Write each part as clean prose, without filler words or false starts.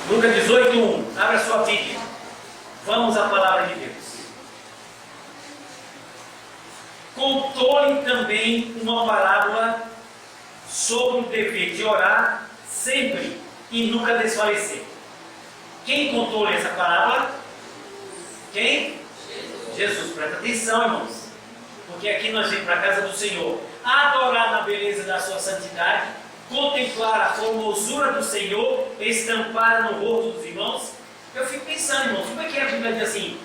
Lucas 18:1. Abra sua Bíblia. Vamos à palavra de Deus. Contou-lhe também uma parábola sobre o dever de orar sempre e nunca desfalecer. Quem contou-lhe essa parábola? Quem? Jesus. Presta atenção, irmãos. Porque aqui nós vamos para a casa do Senhor adorar na beleza da sua santidade, contemplar a formosura do Senhor estampada no rosto dos irmãos. Eu fico pensando, irmãos, como é que a Bíblia diz assim?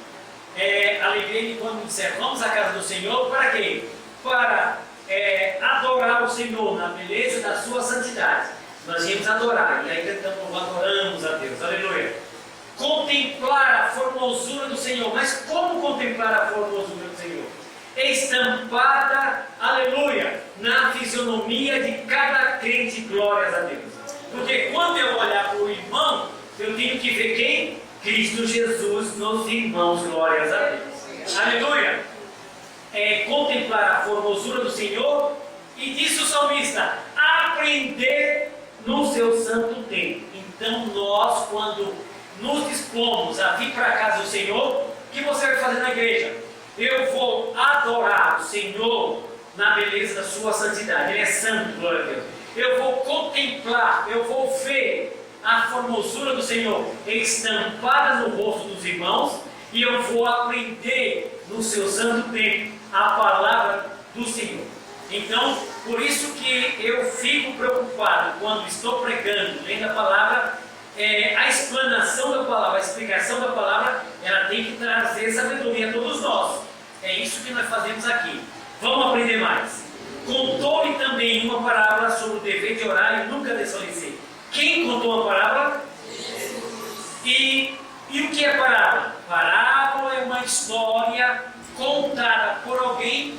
Alegrei-me quando me disseram, vamos à casa do Senhor, para quê? Para adorar o Senhor na beleza da sua santidade. Nós íamos adorar, e aí cantamos, adoramos a Deus, aleluia. Contemplar a formosura do Senhor, mas como contemplar a formosura do Senhor? Estampada, aleluia, na fisionomia de cada crente, glórias a Deus. Porque quando eu olhar para o irmão, eu tenho que ver quem? Cristo Jesus nos irmãos, glórias a Deus. Aleluia. Contemplar a formosura do Senhor, e disse o salmista, aprender no seu santo templo. Então nós, quando nos dispomos a vir para a casa do Senhor, o que você vai fazer na igreja? Eu vou adorar o Senhor na beleza da sua santidade. Ele é santo, glória a Deus. Eu vou contemplar, eu vou ver a formosura do Senhor estampada no rosto dos irmãos, e eu vou aprender no seu santo templo a palavra do Senhor. Então, por isso que eu fico preocupado quando estou pregando, lendo a palavra, a explanação da palavra, a explicação da palavra, ela tem que trazer sabedoria a todos nós. É isso que nós fazemos aqui. Vamos aprender mais. Contou-lhe também uma parábola sobre o dever de orar e nunca desfalecer. Quem contou a parábola? E o que é parábola? Parábola é uma história contada por alguém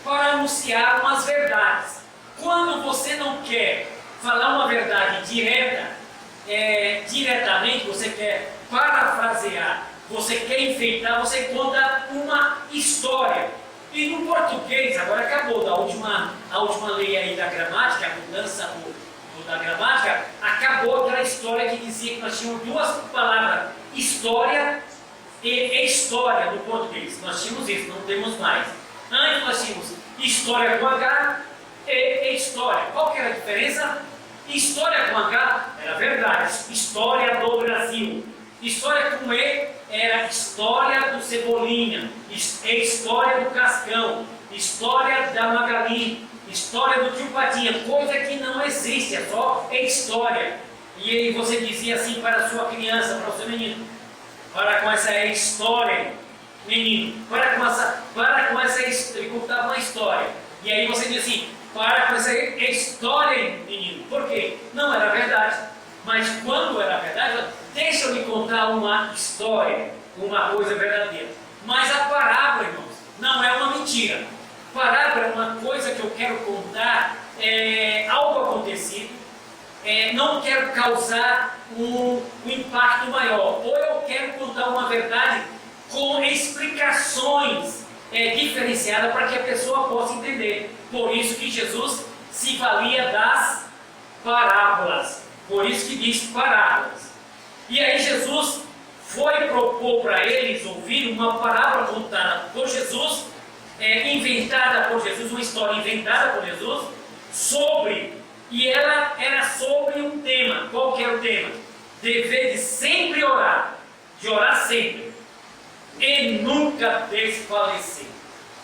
para anunciar umas verdades. Quando você não quer falar uma verdade diretamente, você quer parafrasear, você quer enfeitar, você conta uma história. E no português, agora acabou, a última lei aí da gramática, a mudança da gramática, acabou aquela história que dizia que nós tínhamos duas palavras, história e história no português. Nós tínhamos isso, não temos mais. Antes nós tínhamos história com H e história. Qual que era a diferença? História com H era verdade, história do Brasil. História com E era história do Cebolinha, história do Cascão, história da Magali, história do Tio Patinha, coisa que não existe, é só história. E aí você dizia assim para a sua criança, para o seu menino, para com essa história, menino, para com essa ele contava uma história. E aí você dizia assim, para com essa história, menino. Por quê? Não era verdade. Mas quando era verdade, deixa eu lhe contar uma história, uma coisa verdadeira. Mas a parábola, irmãos, não é uma mentira. Parábola é uma coisa que eu quero contar, algo acontecido, não quero causar um impacto maior. Ou eu quero contar uma verdade com explicações diferenciadas para que a pessoa possa entender. Por isso que Jesus se valia das parábolas. Por isso que diz parábolas. E aí Jesus foi propor para eles ouvir uma parábola contada por Jesus, inventada por Jesus, uma história inventada por Jesus, e ela era sobre um tema. Qual que era o tema? Dever de sempre orar, de orar sempre, e nunca desfalecer.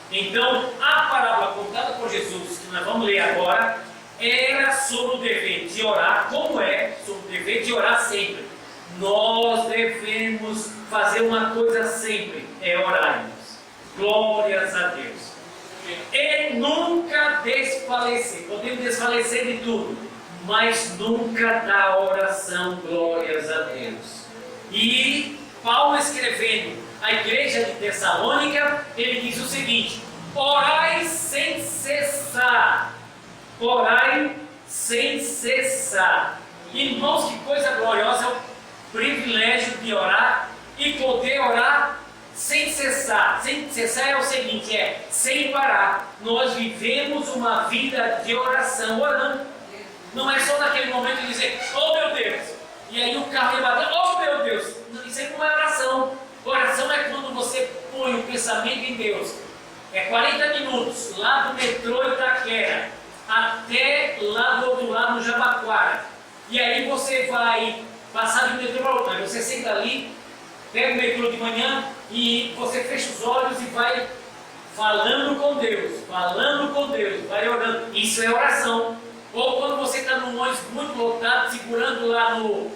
Então, a parábola contada por Jesus, que nós vamos ler agora, era sobre o dever de orar, como sobre o dever de orar sempre. Nós devemos fazer uma coisa sempre, orarmos. Glórias a Deus. E nunca desfalecer. Podemos desfalecer de tudo, mas nunca da oração. Glórias a Deus. E Paulo, escrevendo à igreja de Tessalônica, ele diz o seguinte: orai sem cessar. Orai sem cessar. Irmãos, que coisa gloriosa é o privilégio de orar e poder orar sem cessar. Sem cessar é o seguinte, sem parar. Nós vivemos uma vida de oração, orando. Não é só naquele momento de dizer, oh meu Deus, e aí o carro ia bater, pensamento em Deus, é 40 minutos lá do metrô Itaquera até lá do outro lado no Jabaquara. E aí você vai passar de um metrô para outro. Aí você senta ali, pega o metrô de manhã e você fecha os olhos e vai falando com Deus, vai orando. Isso é oração. Ou quando você está num ônibus muito lotado, segurando lá no, não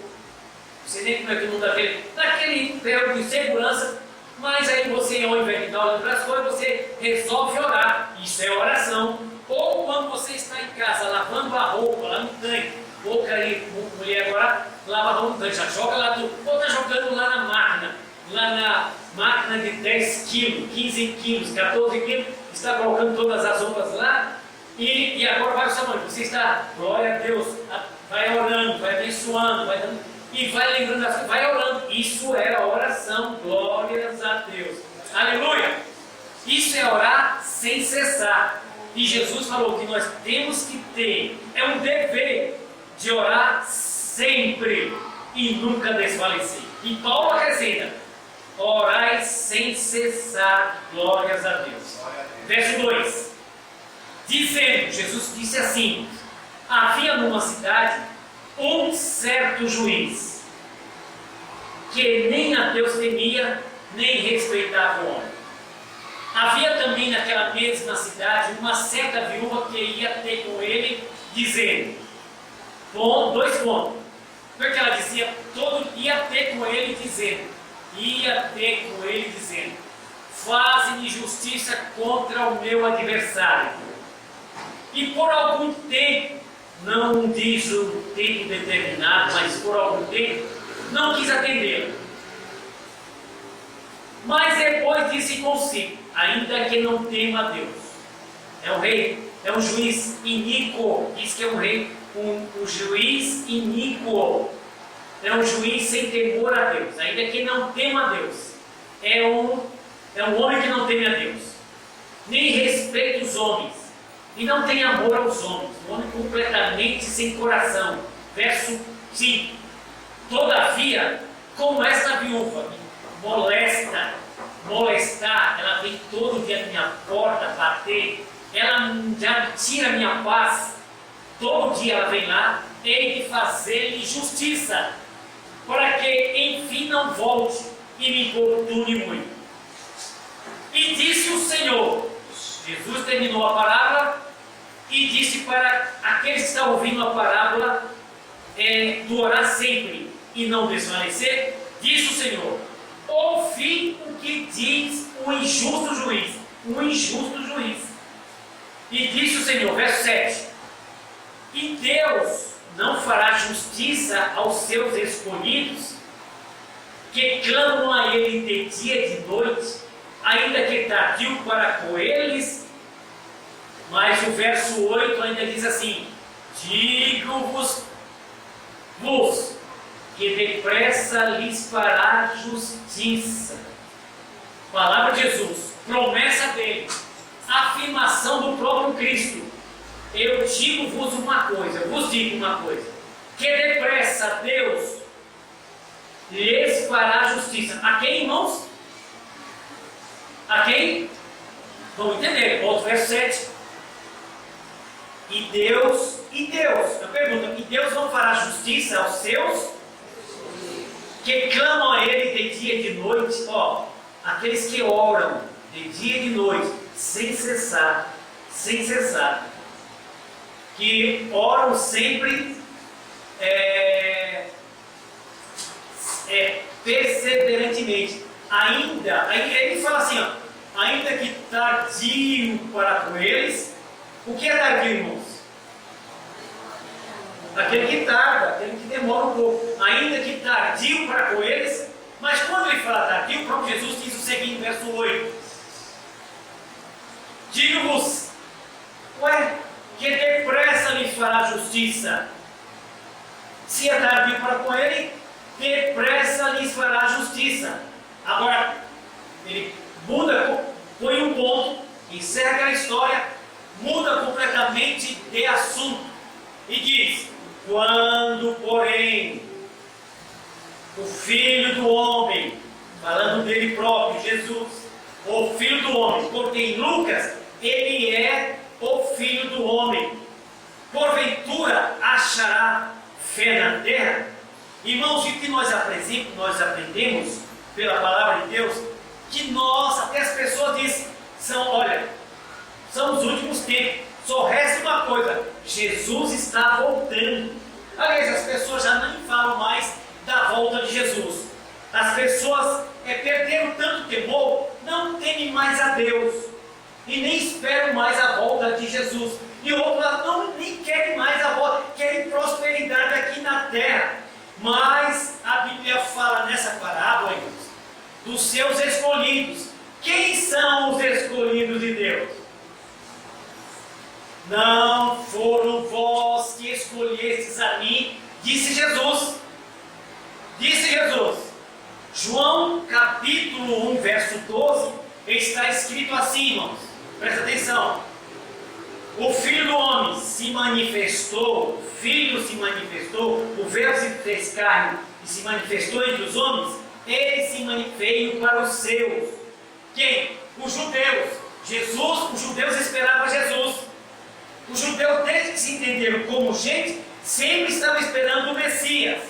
sei nem como é que o nome daquele ferro de segurança, mas aí você, ao invés de estar olhando para as coisas, você resolve orar. Isso é oração. Ou quando você está em casa lavando a roupa lá no tanque, ou aí, mulher agora lava a roupa no tanque, já joga lá, ou está jogando lá na máquina de 10 quilos, 15 quilos, 14 quilos, está colocando todas as roupas lá, e agora vai o seu mãe. Você está, glória a Deus, vai orando, vai abençoando, vai dando, e vai lembrando, vai orando. Isso é a oração, glórias a Deus. Aleluia! Isso é orar sem cessar. E Jesus falou que nós temos que ter, é um dever de orar sempre e nunca desfalecer. E Paulo acrescenta, orai sem cessar, glórias a Deus. Verso 2, dizendo, Jesus disse assim, havia numa cidade um certo juiz, que nem a Deus temia, nem respeitava o homem. Havia também naquela mesma cidade uma certa viúva que ia ter com ele, dizendo, dois pontos, porque ela dizia, ia ter com ele dizendo, faze-me justiça contra o meu adversário. E por algum tempo, não diz o tempo determinado, mas por algum tempo, não quis atendê-la. Mas depois disse consigo, ainda que não tema a Deus. É um rei, é um juiz iníquo, diz que é um rei, um juiz iníquo. É um juiz sem temor a Deus, ainda que não tema a Deus. É um homem que não teme a Deus, nem respeita os homens, e não tem amor aos homens, um homem completamente sem coração. Verso 5, todavia, como esta viúva molestar, ela vem todo dia à minha porta bater, ela já tira a minha paz, todo dia ela vem lá, hei de fazer-lhe justiça, para que enfim não volte e me importune muito. E disse o Senhor, Jesus terminou a parábola e disse para aqueles que estão ouvindo a parábola do orar sempre e não desfalecer, disse o Senhor, ouvi o que diz o injusto juiz, E disse o Senhor, verso 7, e Deus não fará justiça aos seus escolhidos, que clamam a Ele de dia e de noite, ainda que tardio para com eles. Mas o verso 8 ainda diz assim, digo-vos que depressa lhes fará justiça. Palavra de Jesus, promessa dele, afirmação do próprio Cristo. Eu vos digo uma coisa, que depressa Deus lhes fará justiça. A quem, irmãos? A quem? Vamos entender, volta o verso 7. E Deus, eu pergunto, e Deus não fará justiça aos seus que clamam a Ele de dia e de noite? Aqueles que oram de dia e de noite, sem cessar, que oram sempre perseverantemente, aí ele fala assim, ainda que tardio para com eles. O que é tardio, irmãos? Aquele que tarda, aquele que demora um pouco, ainda que tardio para com eles. Mas quando ele fala tardio, o próprio Jesus diz o seguinte, verso 8, digo-vos, que depressa lhe fará justiça. Se é tardio para com ele, depressa lhes fará justiça. Agora, ele muda, põe um ponto, encerra aquela história, muda completamente de assunto e diz, quando, porém, o Filho do Homem, falando dele próprio, Jesus, o Filho do Homem, porque em Lucas ele é o Filho do Homem. Porventura achará fé na terra? Irmãos, o que nós aprendemos pela palavra de Deus, que nós, até as pessoas dizem, são os últimos tempos, só resta uma coisa: Jesus está voltando. Aliás, as pessoas já nem falam mais da volta de Jesus. As pessoas perderam tanto temor, não temem mais a Deus e nem esperam mais a volta de Jesus. E outras nem querem mais a volta, querem prosperidade aqui na terra. Mas a Bíblia fala nessa parábola, irmãos, dos seus escolhidos. Quem são os escolhidos de Deus? Não foram vós que escolhestes a mim, disse Jesus. Disse Jesus. João capítulo 1, verso 12, está escrito assim, irmãos. Presta atenção. O Filho do Homem se manifestou, o Filho se manifestou, o Verbo se fez carne e se manifestou entre os homens. Ele veio para os seus. Quem? Os judeus. Os judeus esperavam Jesus. Os judeus, desde que se entenderam como gente, sempre estavam esperando o Messias,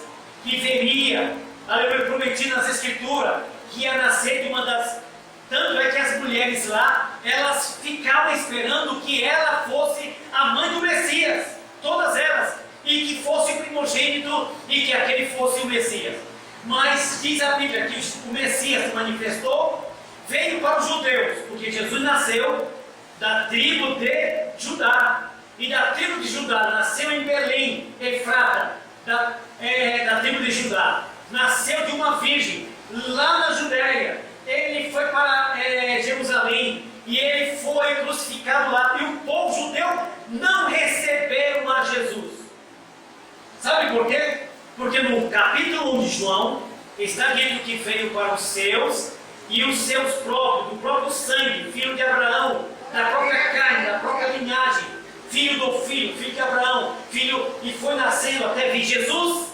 que viria, aleluia, prometido nas Escrituras, que ia nascer de uma das... Tanto é que as mulheres lá, elas ficavam esperando que ela fosse a mãe do Messias, todas elas, e que fosse o primogênito e que aquele fosse o Messias. Mas diz a Bíblia que o Messias se manifestou, veio para os judeus, porque Jesus nasceu da tribo de Judá, e da tribo de Judá nasceu em Belém, Efrata, da tribo de Judá, nasceu de uma virgem, lá na Judéia. Ele foi para Jerusalém e ele foi crucificado lá, e o povo judeu não receberam a Jesus. Sabe por quê? Porque no capítulo 1 de João está dito que veio para os seus, e os seus próprios, do próprio sangue, filho de Abraão, da própria carne, da própria linhagem, filho do filho de Abraão, e foi nascendo até vir Jesus,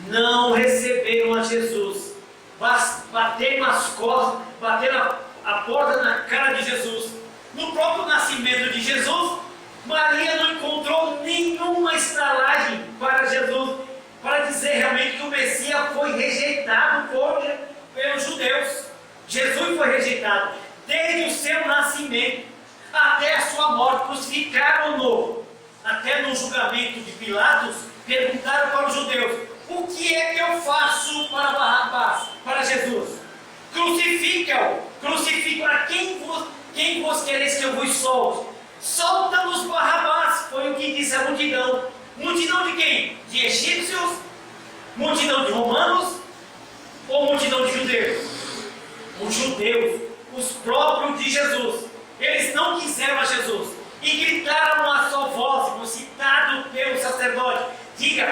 não receberam a Jesus. Bateram as costas, bateram a porta na cara de Jesus. No próprio nascimento de Jesus, Maria não encontrou nenhuma estalagem para Jesus, para dizer realmente que o Messias foi rejeitado pelos judeus. Jesus foi rejeitado desde o seu nascimento até a sua morte. Crucificaram-no. Até no julgamento de Pilatos, perguntaram para os judeus: o que é que eu faço para Barrabás, para Jesus? Crucifica-o. Crucifica. Quem vos quereis que eu vos solte? Solta-nos Barrabás. Foi o que disse a multidão. Multidão de quem? De egípcios? Multidão de romanos? Ou multidão de judeus? Os judeus, os próprios de Jesus. Eles não quiseram a Jesus e gritaram uma só voz, citado pelo sacerdote: diga,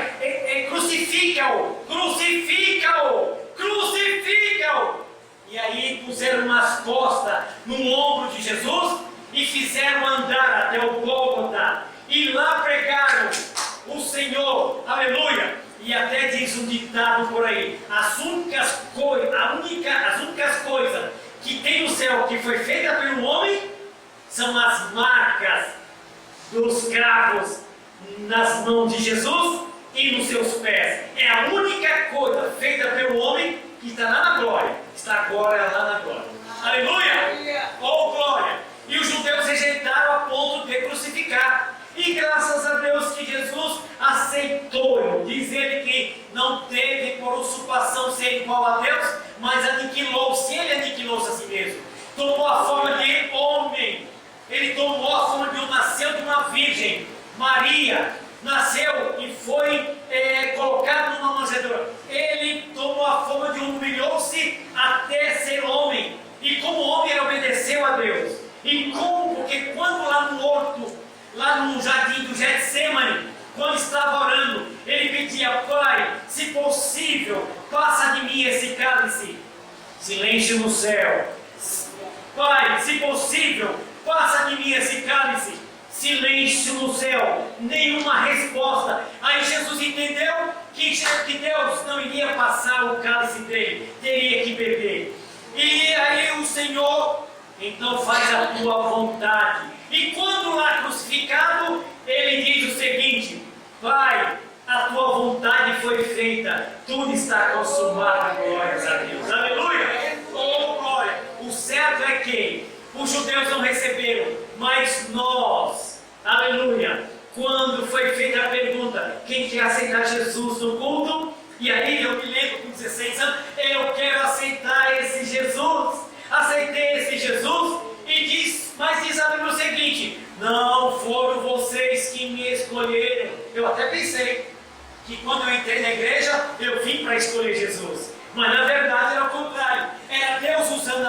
crucifica-o, crucifica-o, crucifica-o. E aí puseram umas costas no ombro de Jesus e fizeram andar até o Gólgota, e lá pregaram o Senhor, aleluia. E até diz um ditado por aí: as únicas coisas que tem no céu que foi feita pelo homem são as marcas dos cravos nas mãos de Jesus e nos seus pés. É a única coisa feita pelo homem que está lá na glória. Está agora lá na glória. Aleluia! Oh glória! E os judeus rejeitaram a ponto de crucificar. E graças a Deus que Jesus aceitou. Diz ele que não teve por usurpação ser igual a Deus, mas aniquilou-se. Ele aniquilou-se a si mesmo. Tomou a forma de homem. Ele tomou a forma de nasceu de uma virgem. Maria nasceu e foi colocado numa manjedoura. Ele tomou a forma de humilhou-se até ser homem. E como homem ele obedeceu a Deus. E como? Porque quando lá no horto, lá no jardim do Getsemane, quando estava orando, ele pedia: Pai, se possível, passa de mim esse cálice. Silêncio no céu. Pai, se possível, passa de mim esse cálice. Silêncio no céu. Nenhuma resposta. Aí Jesus entendeu que Deus não iria passar o cálice dele, teria que beber. E Senhor, então faz a tua vontade. E quando lá crucificado, ele diz o seguinte: Pai, a tua vontade foi feita, tudo está consumado, glórias a Deus. Aleluia! Oh, glória! O certo é que os judeus não receberam, mas nós, aleluia, quando foi feita a pergunta, quem quer aceitar Jesus no culto? E aí eu me lembro com 16 anos, eu quero aceitar esse Jesus. Aceitei esse Jesus e mas diz a Bíblia o seguinte: não foram vocês que me escolheram. Eu até pensei que quando eu entrei na igreja, eu vim para escolher Jesus. Mas na verdade era o contrário. Era Deus usando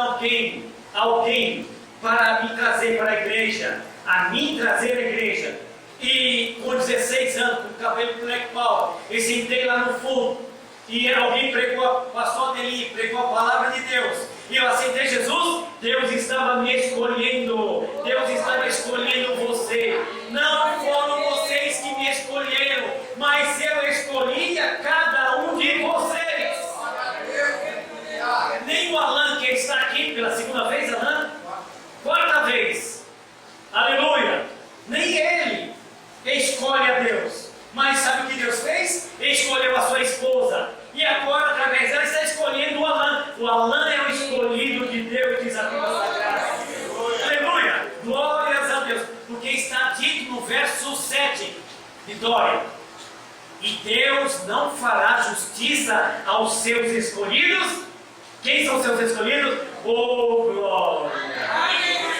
alguém para me trazer para a igreja, a mim trazer à igreja. E com 16 anos, com o cabelo black power, eu sentei lá no fundo e alguém pregou, passou ali, pregou a palavra de Deus, e eu aceitei Jesus. Deus estava me escolhendo, Deus estava escolhendo você. Não foram vocês que me escolheram, mas eu escolhi a cada um de vocês. Nem o Alan, que está aqui pela segunda vez, Alan, quarta vez, aleluia, nem ele escolhe a Deus. Mas sabe o que Deus fez? Escolheu a sua esposa. E agora, através dela, está escolhendo o Alan. O Alan é o escolhido de Deus, diz a Bíblia Sagrada. Aleluia! Glórias a Deus. Porque está dito no verso 7 de Dória: e Deus não fará justiça aos seus escolhidos. Quem são seus escolhidos? Oh, glória!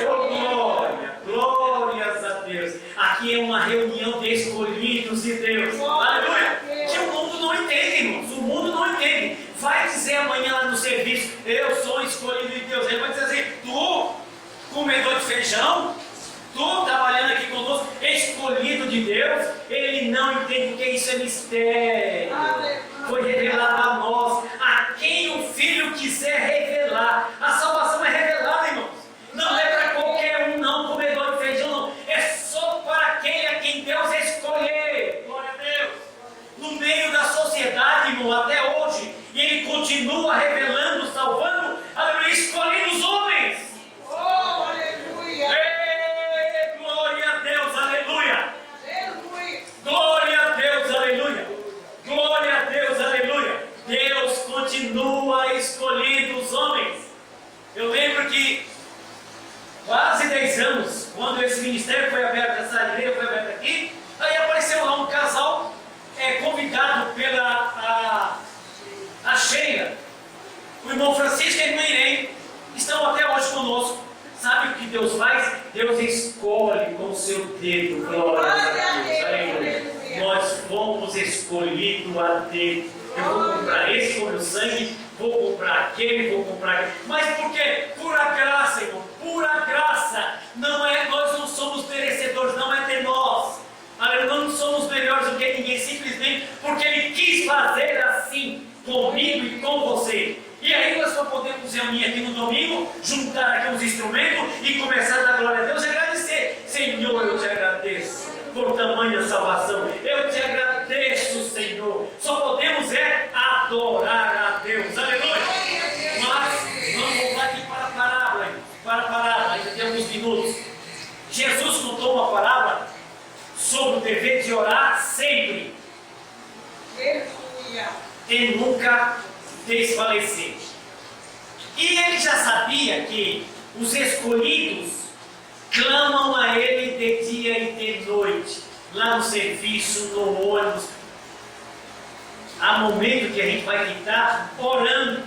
Oh, glória! Glórias a Deus. Aqui é uma reunião de escolhidos de Deus. Aleluia! Que o mundo não entende, irmãos. O mundo não entende. Vai dizer amanhã lá no serviço: eu sou escolhido de Deus. Ele vai dizer assim: tu, comedor de feijão, tu trabalhando aqui conosco, escolhido de Deus. Ele não entende porque isso é mistério. Foi revelado a nós, a quem o Filho quiser revelar. A salvação é revelada, irmãos. Não é para qualquer um, não, comedor de feijão, não. É só para aquele a quem Deus escolher. Glória a Deus. No meio da sociedade, irmão, até hoje, e Ele continua revelando, salvando, aleluia, escolhendo os homens. Oh, aleluia! Ei, glória a Deus, aleluia! Aleluia! Glória a Deus, aleluia! Glória a Deus, aleluia! Deus continua escolhendo os homens. Eu lembro que quase 10 anos, quando esse ministério foi aberto, essa igreja foi aberta aqui, aí apareceu lá um casal convidado pela a Sheila, o irmão Francisco e a irmã Irene, estão até hoje conosco. Sabe o que Deus faz? Deus escolhe com o seu dedo. Glória a Deus, aleluia. Nós fomos escolhidos a dedo. Eu vou comprar esse com meu sangue, vou comprar aquele, vou comprar aquele. Mas por quê? Pura graça, irmão, pura graça. Nós não somos merecedores, não é de nós. Não somos melhores do que ninguém, simplesmente porque Ele quis fazer assim comigo e com você. E aí nós só podemos reunir aqui no domingo, juntar aqui uns instrumentos e começar a dar glória a Deus e agradecer. Senhor, eu te agradeço por tamanha salvação. Eu te agradeço, Senhor. Só podemos adorar a Deus. Aleluia. Mas vamos voltar aqui para a parábola. Para a parábola, ainda tem alguns minutos. Jesus contou uma parábola sobre o dever de orar sempre. Aleluia! E nunca desfalecer. E ele já sabia que os escolhidos clamam a Ele de dia e de noite, lá no serviço, no ônibus. Há momento que a gente vai ficar orando.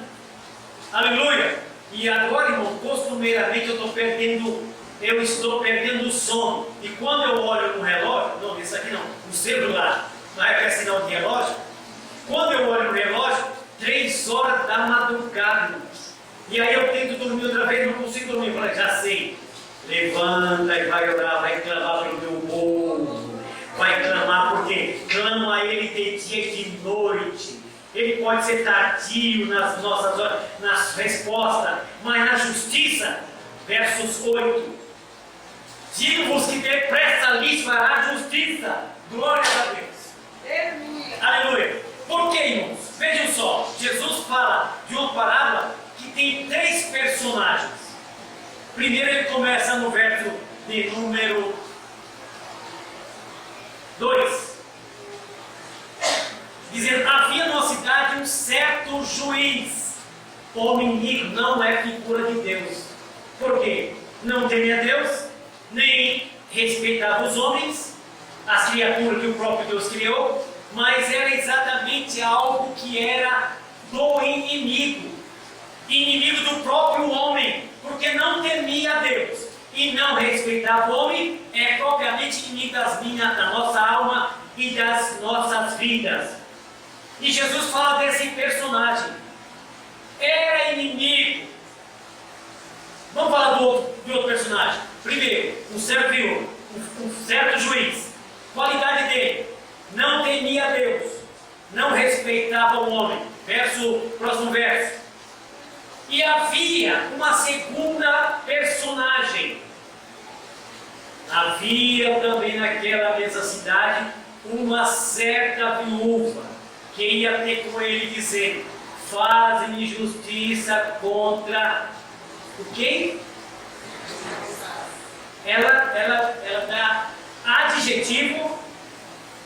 Aleluia! E agora, irmão, costumeiramente eu estou perdendo o sono. E quando eu olho no relógio, não, esse aqui não, no celular, não é que é sinal de relógio. Quando eu olho no relógio, 3 horas da madrugada. E aí eu tento dormir outra vez, não consigo dormir. Eu falei: já sei. Levanta e vai orar, vai clamar pelo meu povo. Vai clamar porque clama a Ele de dia e de noite. Ele pode ser tardio nas nossas horas, nas respostas, mas na justiça, versos 8. Digo-vos que depressa lhes fará justiça. Glória a Deus. Aleluia. Por que, irmãos? Vejam só, Jesus fala de uma parábola que tem 3 personagens. começa no verso de número 2. Dizendo: havia na cidade um certo juiz. Homem ímpio não é figura de Deus. Por quê? Não temia Deus, nem respeitava os homens, as criaturas que o próprio Deus criou, mas era exatamente algo que era do inimigo. Inimigo do próprio homem, porque não temia Deus e não respeitava o homem, é propriamente inimigo da nossa alma e das nossas vidas. E Jesus fala desse personagem. Era inimigo. Vamos falar de outro personagem. Primeiro, um certo viúvo, um certo juiz. Qualidade dele: não temia Deus, não respeitava o homem. Próximo verso. E havia uma segunda personagem. Havia também naquela mesma cidade uma certa viúva que ia ter com ele dizendo: faz-me justiça contra o quê? Ela dá adjetivo,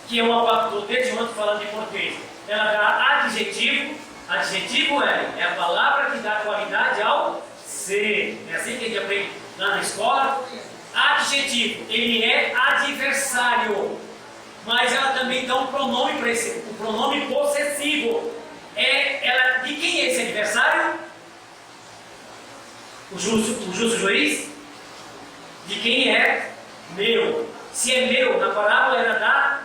que é uma palavra, desde ontem falando em português. Ela dá adjetivo. Adjetivo é a palavra que dá qualidade ao ser. É assim que a gente aprende lá na escola. Adjetivo, ele é adversário. Mas ela também dá um pronome para esse, um pronome possessivo. De quem é esse adversário? O justo juiz? De quem é? Meu. Se é meu, na parábola era da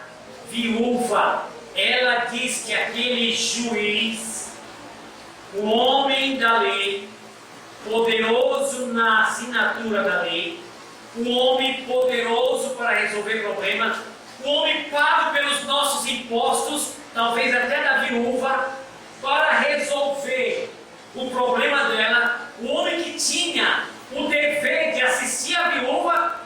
viúva. Ela diz que aquele juiz, o homem da lei, poderoso na assinatura da lei, o homem poderoso para resolver problemas, o homem pago pelos nossos impostos, talvez até da viúva, para resolver o problema dela, o homem que tinha o dever de assistir a viúva,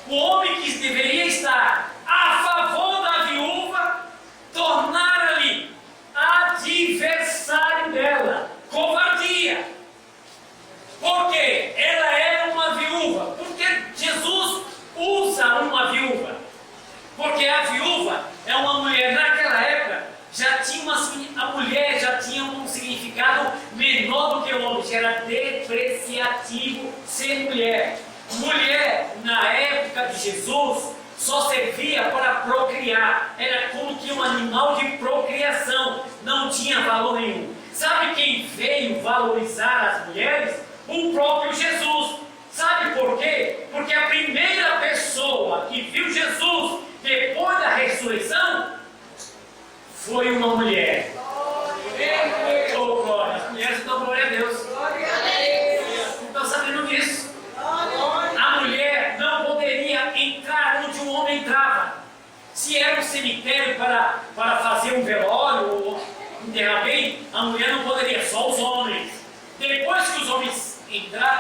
o homem que deveria estar a favor da viúva, tornar-lhe adversário dela. Covardia. Porque ela era uma viúva. Porque Jesus usa uma viúva. Porque a viúva é uma mulher, naquela época, a mulher já tinha um significado menor do que o homem, era depreciativo ser mulher. Mulher, na época de Jesus, só servia para procriar, era como que um animal de procriação, não tinha valor nenhum. Sabe quem veio valorizar as mulheres? O próprio Jesus. Sabe por quê? Porque a primeira pessoa que viu Jesus depois da ressurreição foi uma mulher. Oh, glória! As mulheres dão glória a Deus. Estão sabendo disso? A mulher não poderia entrar onde um homem entrava. Se era um cemitério para fazer um velório ou enterrar alguém, a mulher não poderia, só os homens. Depois que os homens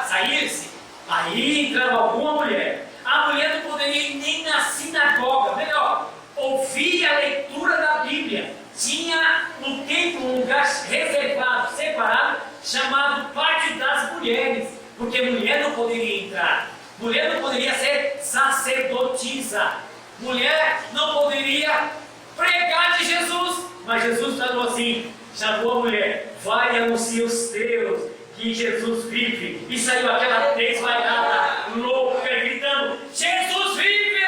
saíssem, aí entrava alguma mulher. A mulher não poderia ir nem na sinagoga, melhor, ouvir a leitura da Bíblia. Tinha no templo um lugar reservado, separado, chamado Pátio das Mulheres, porque mulher não poderia entrar. Mulher não poderia ser sacerdotisa. Mulher não poderia pregar de Jesus. Mas Jesus falou assim, chamou a mulher: vai anunciar os teus que Jesus vive. E saiu aquela desvaiada, louca, gritando: Jesus vive!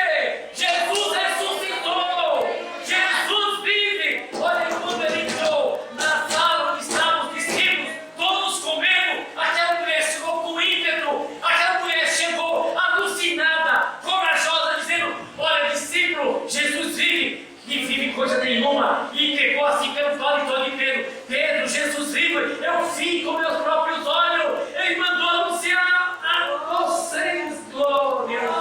Jesus ressuscitou! Jesus vive! Olha quando ele entrou na sala onde estavam os discípulos, todos comendo, aquela mulher chegou com ímpeto, aquela mulher chegou alucinada, corajosa, dizendo: olha, discípulo, Jesus vive! E vive coisa nenhuma, e entregou assim pelo paletó de Pedro: Pedro, Jesus vive, eu vi com meus próprios olhos, ele mandou anunciar a vocês, glória a Deus,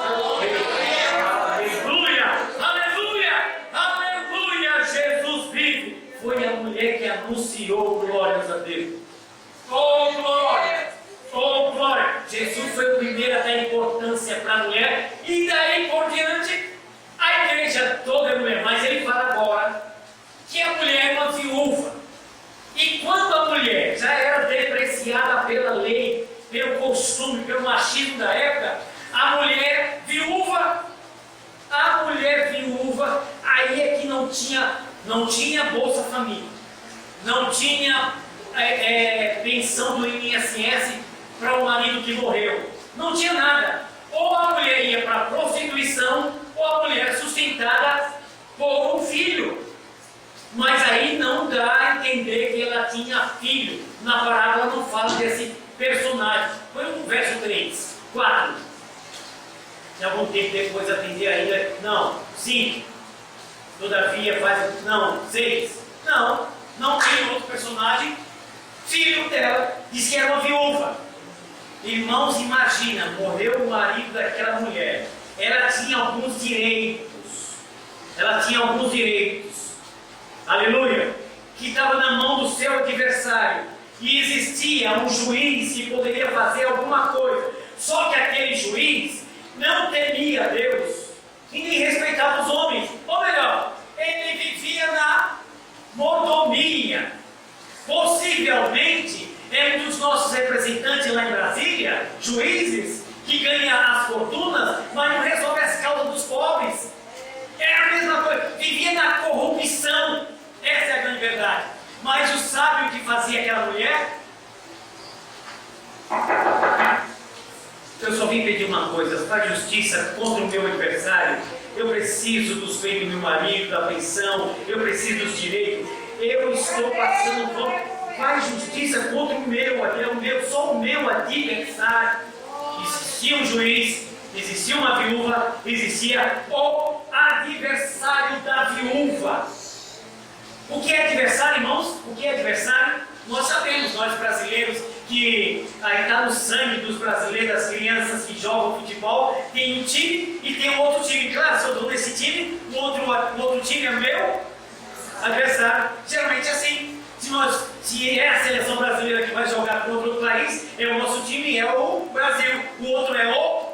aleluia, aleluia, aleluia, Jesus vive. Foi a mulher que anunciou, glórias a Deus. Oh glória, oh glória. Jesus foi o primeiro a dar importância para a mulher, e daí por diante a igreja toda é mulher. Mas ele fala agora que a mulher é uma viúva. E quando a mulher já era depreciada pela lei, pelo costume, pelo machismo da época, Família, não tinha pensão do INSS para o marido que morreu, não tinha nada. Ou a mulher ia para a prostituição, ou a mulher era sustentada por um filho. Mas aí não dá a entender que ela tinha filho. Na parábola não fala desse personagem. Foi no verso 3, 4. De algum tempo depois atender ainda. Não, 5. Todavia faz. Não, 6. Não tem outro personagem. Filho dela. Diz que era uma viúva. Irmãos, imagina, morreu o marido daquela mulher. Ela tinha alguns direitos. Aleluia. Que estava na mão do seu adversário. E existia um juiz que poderia fazer alguma coisa. Só que aquele juiz não temia Deus e nem respeitava os homens. Ou melhor, ele vivia na mordomia. Possivelmente é um dos nossos representantes lá em Brasília, juízes, que ganha as fortunas, mas não resolve as causas dos pobres. É a mesma coisa, vivia na corrupção. Essa é a grande verdade. Mas o sábio que fazia aquela mulher, eu só vim pedir uma coisa: faz justiça contra o meu adversário. Eu preciso dos bens do meu marido, da pensão, eu preciso dos direitos. Eu estou passando fome. Faz justiça contra o meu, só o meu adversário. Existia um juiz, existia uma viúva, existia o adversário da viúva. O que é adversário, irmãos? O que é adversário? Nós sabemos, nós brasileiros, que aí está no sangue dos brasileiros, das crianças que jogam futebol. Tem um time e tem um outro time. Claro, se eu estou nesse time, o outro time é meu adversário. Geralmente é assim. Se é a seleção brasileira que vai jogar contra outro país, é o nosso time, é o Brasil. O outro é o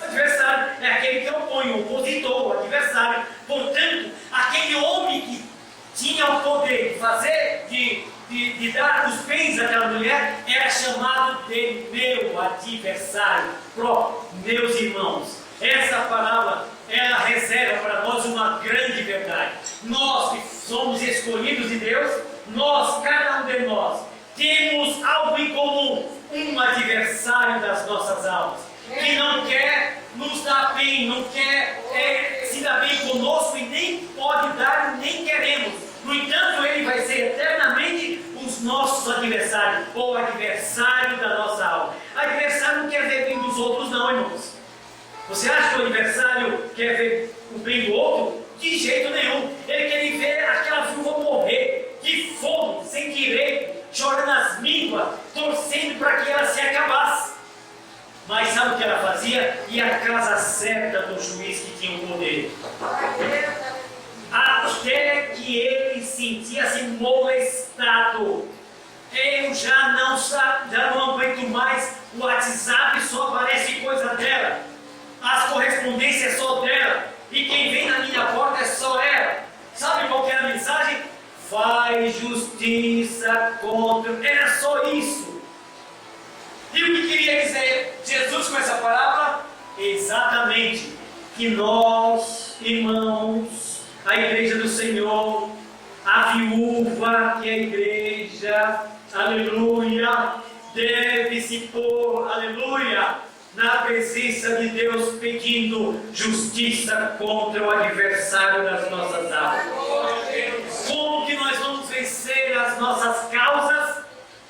adversário. É aquele que opõe, o opositor, o adversário. Portanto, aquele homem que tinha o poder de fazer, de dar os bens àquela mulher, era chamado de meu adversário. Meus irmãos, essa palavra, ela reserva para nós uma grande verdade. Nós que somos escolhidos de Deus, cada um de nós, temos algo em comum: um adversário das nossas almas, que não quer nos dar bem, não quer se dar bem conosco e nem pode dar, nem queremos. No entanto, ele vai ser eternamente os nossos adversários, ou adversário da nossa alma. Adversário não quer ver bem dos outros, não, irmãos. Você acha que o adversário quer ver o bem do outro? De jeito nenhum. Ele quer ver aquela viúva morrer de fome, sem direito, chorando as mínguas, torcendo para que ela se acabasse. Mas sabe o que ela fazia? Ia à casa certa do juiz que tinha o poder. Até que ele sentia-se molestado. Eu já não aguento mais. O WhatsApp só aparece coisa dela. As correspondências só dela. E quem vem na minha porta é só ela. Sabe qual que era a mensagem? Faz justiça contra. Era só isso. E o que queria dizer Jesus com essa palavra? Exatamente. Que nós, irmãos, a igreja do Senhor, a viúva que é a igreja, aleluia, deve se pôr, aleluia, na presença de Deus, pedindo justiça contra o adversário das nossas almas. Como que nós vamos vencer as nossas causas?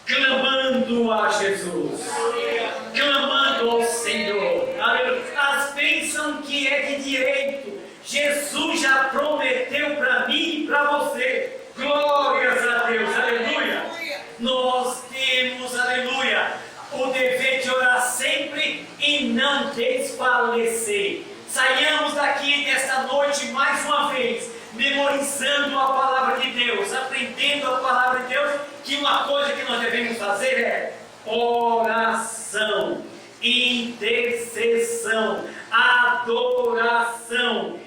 Clamando a Jesus, clamando ao Senhor, aleluia. As bênçãos que é de direito, Jesus já prometeu para mim e para você. Glórias a Deus, aleluia. Nós temos, aleluia, o dever de orar sempre e não desfalecer. Saiamos daqui nesta noite mais uma vez, memorizando a palavra de Deus, aprendendo a palavra de Deus, que uma coisa que nós devemos fazer é oração, intercessão, adoração.